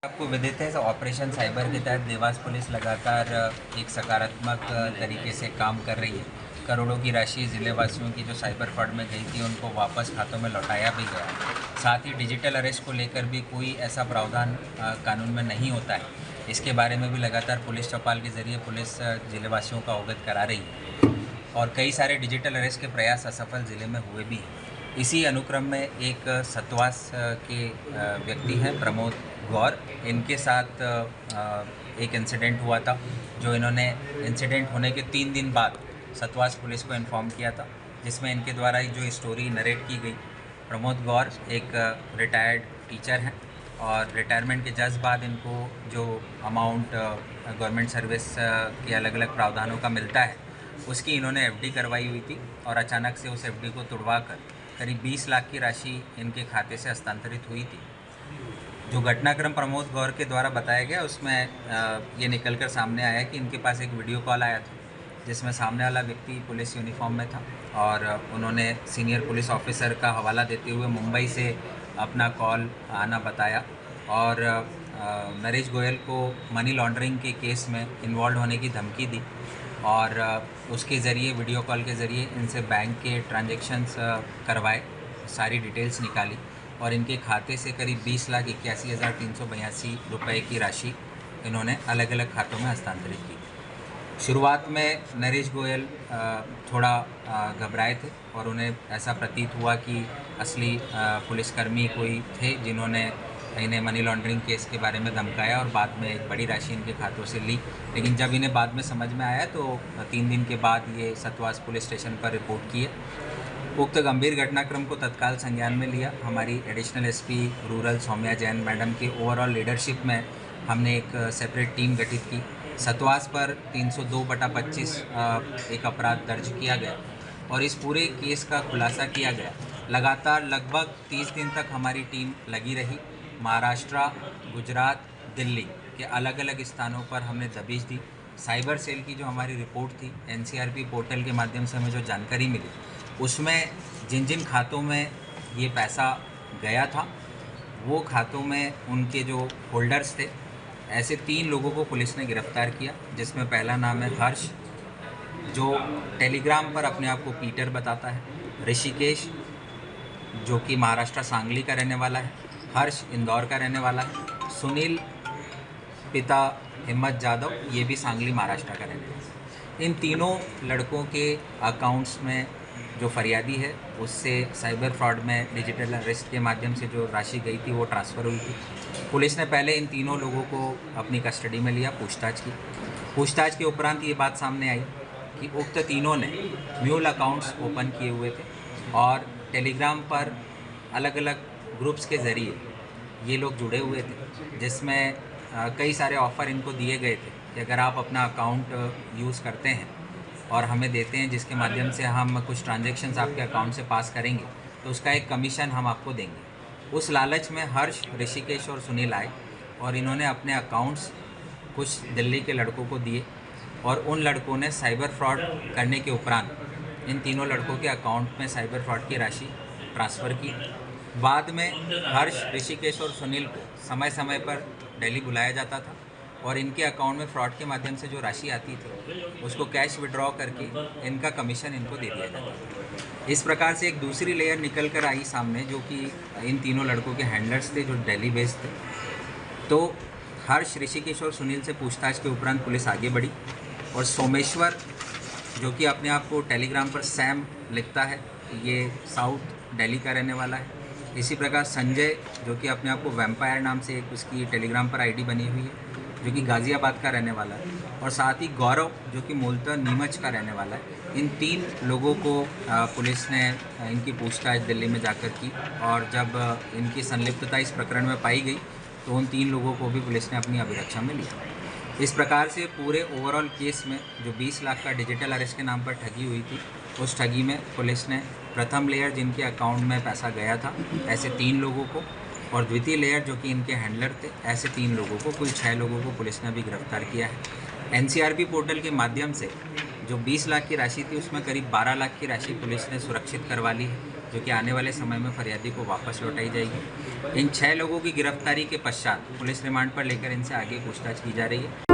आपको विदित है ऑपरेशन साइबर के तहत देवास पुलिस लगातार एक सकारात्मक तरीके से काम कर रही है। करोड़ों की राशि ज़िले वासियों की जो साइबर फ्रॉड में गई थी उनको वापस खातों में लौटाया भी गया। साथ ही डिजिटल अरेस्ट को लेकर भी कोई ऐसा प्रावधान कानून में नहीं होता है। इसके बारे में भी लगातार पुलिस चौपाल के ज़रिए पुलिस ज़िले वासियों का अवगत करा रही है और कई सारे डिजिटल अरेस्ट के प्रयास असफल ज़िले में हुए भी हैं। इसी अनुक्रम में एक सतवास के व्यक्ति हैं प्रमोद गौर, इनके साथ एक इंसिडेंट हुआ था जो इन्होंने इंसिडेंट होने के 3 दिन बाद सतवास पुलिस को इन्फॉर्म किया था, जिसमें इनके द्वारा जो स्टोरी नरेट की गई। प्रमोद गौर एक रिटायर्ड टीचर हैं और रिटायरमेंट के जस्ट बाद इनको जो अमाउंट गवर्नमेंट सर्विस के अलग अलग प्रावधानों का मिलता है उसकी इन्होंने एफडी करवाई हुई थी और अचानक से उस एफडी को तुड़वा कर करीब 20 लाख की राशि इनके खाते से हस्तांतरित हुई थी। जो घटनाक्रम प्रमोद गौर के द्वारा बताया गया उसमें ये निकल कर सामने आया कि इनके पास एक वीडियो कॉल आया था जिसमें सामने वाला व्यक्ति पुलिस यूनिफॉर्म में था और उन्होंने सीनियर पुलिस ऑफिसर का हवाला देते हुए मुंबई से अपना कॉल आना बताया और नरेश गोयल को मनी लॉन्ड्रिंग के केस में इन्वॉल्व होने की धमकी दी और उसके ज़रिए वीडियो कॉल के ज़रिए इनसे बैंक के ट्रांजैक्शंस करवाए, सारी डिटेल्स निकाली और इनके खाते से करीब 20,81,382 रुपये की राशि इन्होंने अलग अलग खातों में हस्तांतरित की। शुरुआत में नरेश गोयल थोड़ा घबराए थे और उन्हें ऐसा प्रतीत हुआ कि असली पुलिसकर्मी कोई थे जिन्होंने इन्हें मनी लॉन्ड्रिंग केस के बारे में धमकाया और बाद में एक बड़ी राशि इनके खातों से ली। लेकिन जब इन्हें बाद में समझ में आया तो 3 दिन के बाद ये सतवास पुलिस स्टेशन पर रिपोर्ट किए। उक्त गंभीर घटनाक्रम को तत्काल संज्ञान में लिया। हमारी additional SP rural Saumya Jain madam की ओवरऑल लीडरशिप में हमने एक सेपरेट टीम गठित की। सतवास पर 302/25 एक अपराध दर्ज किया गया और इस पूरे केस का खुलासा किया गया। लगातार लगभग 30 दिन तक हमारी टीम लगी रही। महाराष्ट्र, गुजरात, दिल्ली के अलग अलग स्थानों पर हमने दबिश दी। साइबर सेल की जो हमारी रिपोर्ट थी, एनसीआरपी पोर्टल के माध्यम से हमें जो जानकारी मिली उसमें जिन जिन खातों में ये पैसा गया था वो खातों में उनके जो होल्डर्स थे, ऐसे 3 लोगों को पुलिस ने गिरफ्तार किया, जिसमें पहला नाम है हर्ष जो टेलीग्राम पर अपने आप को पीटर बताता है, ऋषिकेश जो कि महाराष्ट्र सांगली का रहने वाला है, हर्ष इंदौर का रहने वाला है, सुनील पिता हिम्मत जादव ये भी सांगली महाराष्ट्र का रहने वाला है। इन तीनों लड़कों के अकाउंट्स में जो फरियादी है उससे साइबर फ्रॉड में डिजिटल अरेस्ट के माध्यम से जो राशि गई थी वो ट्रांसफ़र हुई थी। पुलिस ने पहले इन तीनों लोगों को अपनी कस्टडी में लिया, पूछताछ की। पूछताछ के उपरांत ये बात सामने आई कि उक्त तीनों ने म्यूल अकाउंट्स ओपन किए हुए थे और टेलीग्राम पर अलग अलग ग्रुप्स के ज़रिए ये लोग जुड़े हुए थे, जिसमें कई सारे ऑफ़र इनको दिए गए थे कि अगर आप अपना अकाउंट यूज़ करते हैं और हमें देते हैं जिसके माध्यम से हम कुछ ट्रांजैक्शंस आपके अकाउंट से पास करेंगे तो उसका एक कमीशन हम आपको देंगे। उस लालच में हर्ष, ऋषिकेश और सुनील आए और इन्होंने अपने अकाउंट्स कुछ दिल्ली के लड़कों को दिए और उन लड़कों ने साइबर फ्रॉड करने के उपरांत इन तीनों लड़कों के अकाउंट में साइबर फ्रॉड की राशि ट्रांसफ़र की। बाद में हर्ष, ऋषिकेश और सुनील को समय समय पर दिल्ली बुलाया जाता था और इनके अकाउंट में फ्रॉड के माध्यम से जो राशि आती थी उसको कैश विड्रॉ करके इनका कमीशन इनको दे दिया जाता था। इस प्रकार से एक दूसरी लेयर निकल कर आई सामने जो कि इन तीनों लड़कों के हैंडलर्स थे जो दिल्ली बेस्ड थे। तो हर्ष, ऋषिकेश और सुनील से पूछताछ के उपरांत पुलिस आगे बढ़ी और सोमेश्वर जो कि अपने आप को टेलीग्राम पर सैम लिखता है, ये साउथ दिल्ली का रहने वाला है। इसी प्रकार संजय जो कि अपने आप को वैम्पायर नाम से एक उसकी टेलीग्राम पर आईडी बनी हुई है जो कि गाज़ियाबाद का रहने वाला है और साथ ही गौरव जो कि मूलतः नीमच का रहने वाला है। इन 3 लोगों को पुलिस ने इनकी पूछताछ दिल्ली में जाकर की और जब इनकी संलिप्तता इस प्रकरण में पाई गई तो उन 3 लोगों को भी पुलिस ने अपनी अभिरक्षा में लिया। इस प्रकार से पूरे ओवरऑल केस में जो 20 लाख का डिजिटल अरेस्ट के नाम पर ठगी हुई थी उस ठगी में पुलिस ने प्रथम लेयर जिनके अकाउंट में पैसा गया था ऐसे 3 लोगों को और द्वितीय लेयर जो कि इनके हैंडलर थे ऐसे 3 लोगों को, कुल 6 लोगों को पुलिस ने अभी गिरफ्तार किया है। एनसीआरपी पोर्टल के माध्यम से जो 20 लाख की राशि थी उसमें करीब 12 लाख की राशि पुलिस ने सुरक्षित करवा ली है जो कि आने वाले समय में फरियादी को वापस लौटाई जाएगी। इन 6 लोगों की गिरफ्तारी के पश्चात पुलिस रिमांड पर लेकर इनसे आगे पूछताछ की जा रही है।